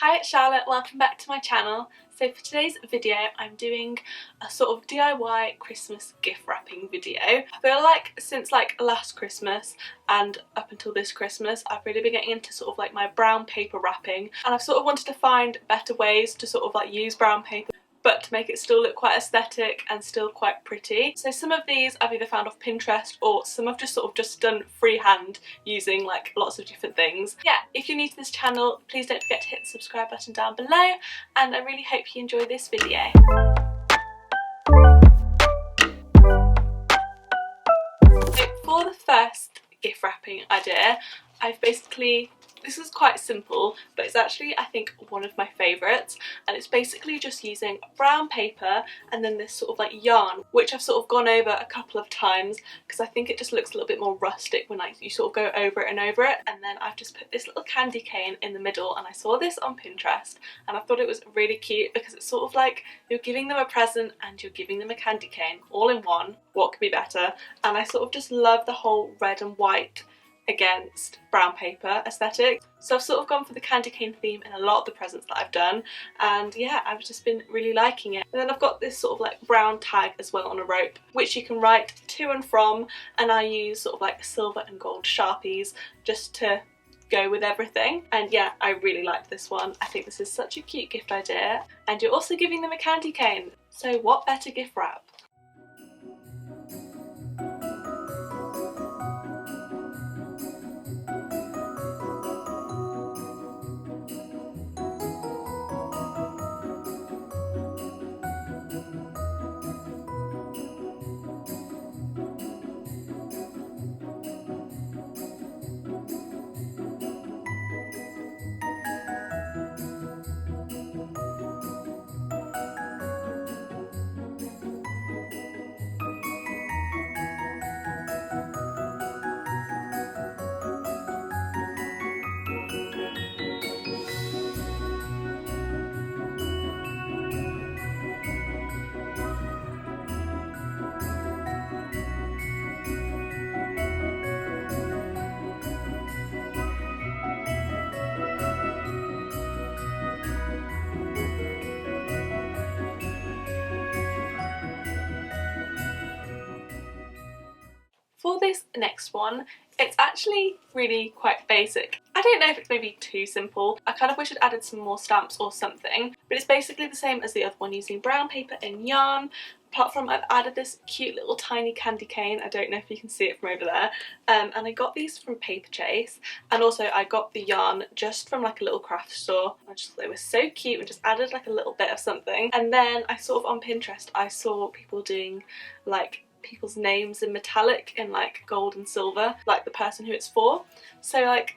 Hi, it's Charlotte, welcome back to my channel. So for today's video I'm doing a sort of DIY Christmas gift wrapping video. I feel like since last Christmas and up until this Christmas I've really been getting into sort of like my brown paper wrapping, and I've sort of wanted to find better ways to sort of like use brown paper but to make it still look quite aesthetic and still quite pretty. So some of these I've either found off Pinterest or some I've just done freehand using like lots of different things. Yeah, if you're new to this channel, please don't forget to hit the subscribe button down below, and I really hope you enjoy this video. So for the first gift wrapping idea, this is quite simple, but it's actually I think one of my favourites, and it's basically just using brown paper and then this sort of like yarn, which I've sort of gone over a couple of times because I think it just looks a little bit more rustic when you sort of go over it and over it. And then I've just put this little candy cane in the middle, and I saw this on Pinterest and I thought it was really cute because it's sort of like you're giving them a present and you're giving them a candy cane all in one. What could be better? And I sort of just love the whole red and white against brown paper aesthetic, so I've sort of gone for the candy cane theme in a lot of the presents that I've done, and yeah, I've just been really liking it. And then I've got this sort of like brown tag as well on a rope which you can write to and from, and I use sort of like silver and gold Sharpies just to go with everything. And yeah, I really like this one. I think this is such a cute gift idea, and you're also giving them a candy cane, so what better gift wrap? For this next one, it's actually really quite basic. I don't know if it's maybe too simple. I kind of wish I'd added some more stamps or something, but it's basically the same as the other one, using brown paper and yarn. Apart from I've added this cute little tiny candy cane. I don't know if you can see it from over there. And I got these from Paper Chase, and also I got the yarn just from like a little craft store. I just thought they were so cute and just added like a little bit of something. And then I sort of on Pinterest I saw people doing like people's names in metallic in like gold and silver, like the person who it's for. So like,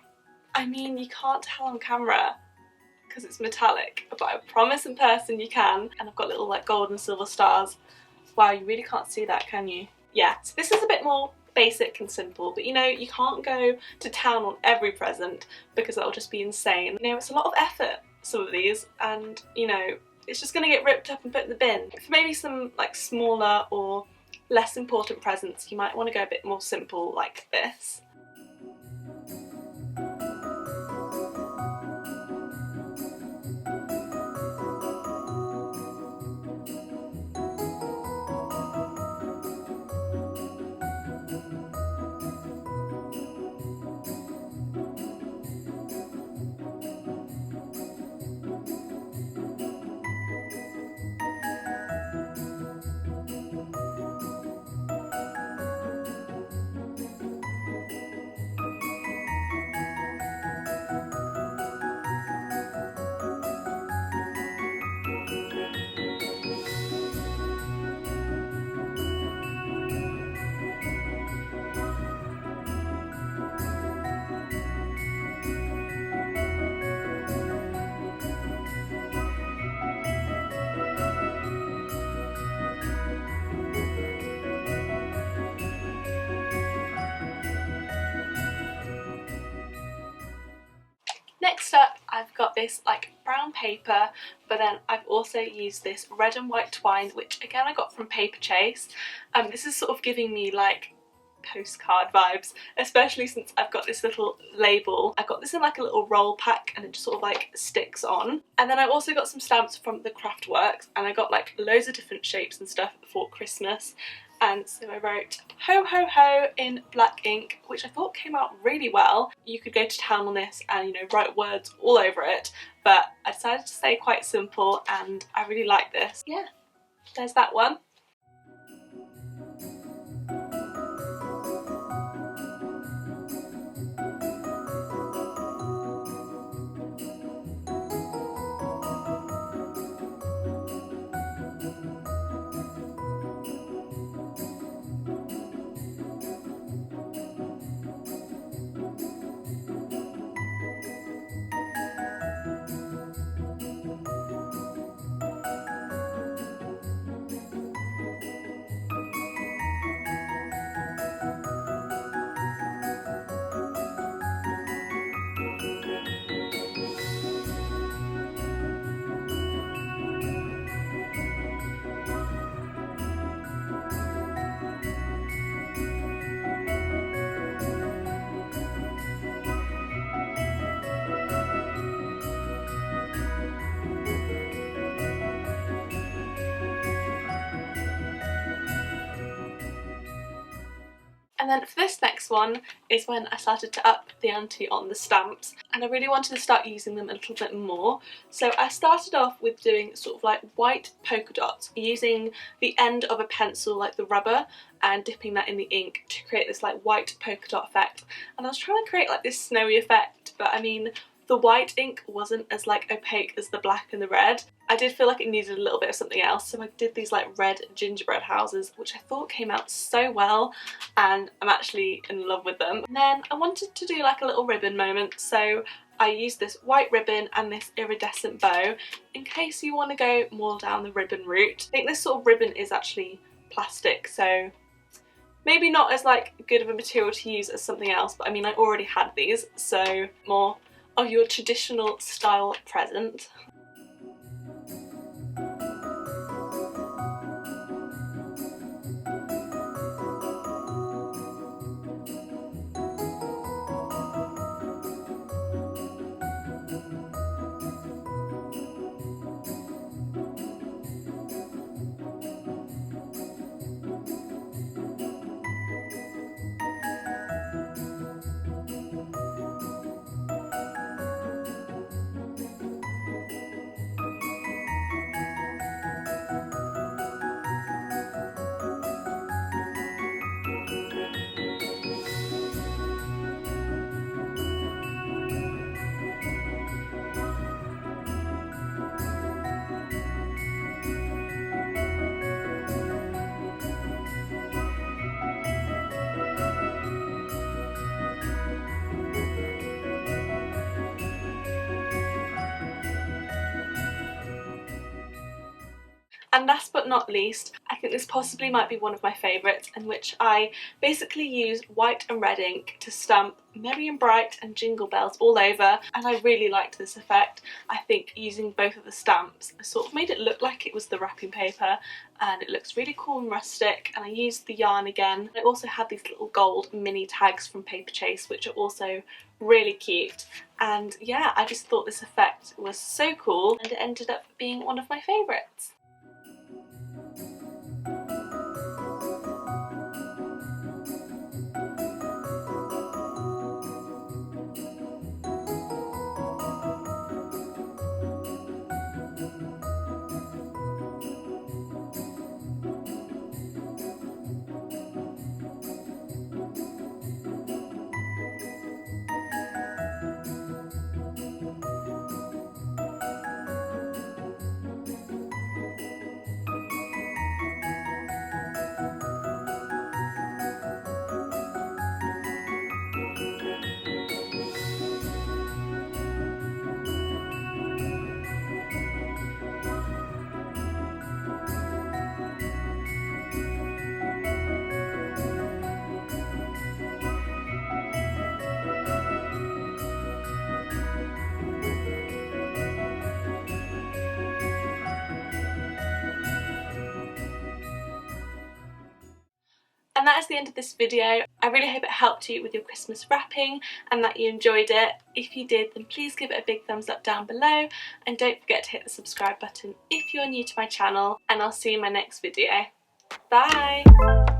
I mean, you can't tell on camera because it's metallic, but I promise in person you can. And I've got little like gold and silver stars. Wow, you really can't see that, can you? Yeah, so this is a bit more basic and simple, but you know, you can't go to town on every present because that'll just be insane. You know, it's a lot of effort, some of these, and you know, it's just gonna get ripped up and put in the bin. For maybe some like smaller or less important presents, you might want to go a bit more simple like this. Next up, I've got this like brown paper, but then I've also used this red and white twine, which again I got from Paper Chase. This is sort of giving me like postcard vibes, especially since I've got this little label. I got this in like a little roll pack and it just sort of like sticks on. And then I also got some stamps from the Craftworks, and I got like loads of different shapes and stuff for Christmas. And so I wrote ho ho ho in black ink, which I thought came out really well. You could go to town on this and, you know, write words all over it, but I decided to stay quite simple and I really like this. Yeah, there's that one. And then for this next one is when I started to up the ante on the stamps, and I really wanted to start using them a little bit more. So I started off with doing sort of like white polka dots, using the end of a pencil, like the rubber, and dipping that in the ink to create this like white polka dot effect. And I was trying to create like this snowy effect, but I mean, the white ink wasn't as like opaque as the black and the red. I did feel like it needed a little bit of something else, so I did these like red gingerbread houses, which I thought came out so well, and I'm actually in love with them. And then I wanted to do like a little ribbon moment, so I used this white ribbon and this iridescent bow in case you want to go more down the ribbon route. I think this sort of ribbon is actually plastic, so maybe not as like good of a material to use as something else, but I mean I already had these, so more of your traditional style present. And last but not least, I think this possibly might be one of my favourites, in which I basically use white and red ink to stamp Merry and Bright and Jingle Bells all over, and I really liked this effect. I think using both of the stamps sort of made it look like it was the wrapping paper, and it looks really cool and rustic. And I used the yarn again. I also had these little gold mini tags from Paper Chase, which are also really cute. And yeah, I just thought this effect was so cool, and it ended up being one of my favourites. And that is the end of this video. I really hope it helped you with your Christmas wrapping and that you enjoyed it. If you did, then please give it a big thumbs up down below, and don't forget to hit the subscribe button if you're new to my channel, and I'll see you in my next video. Bye!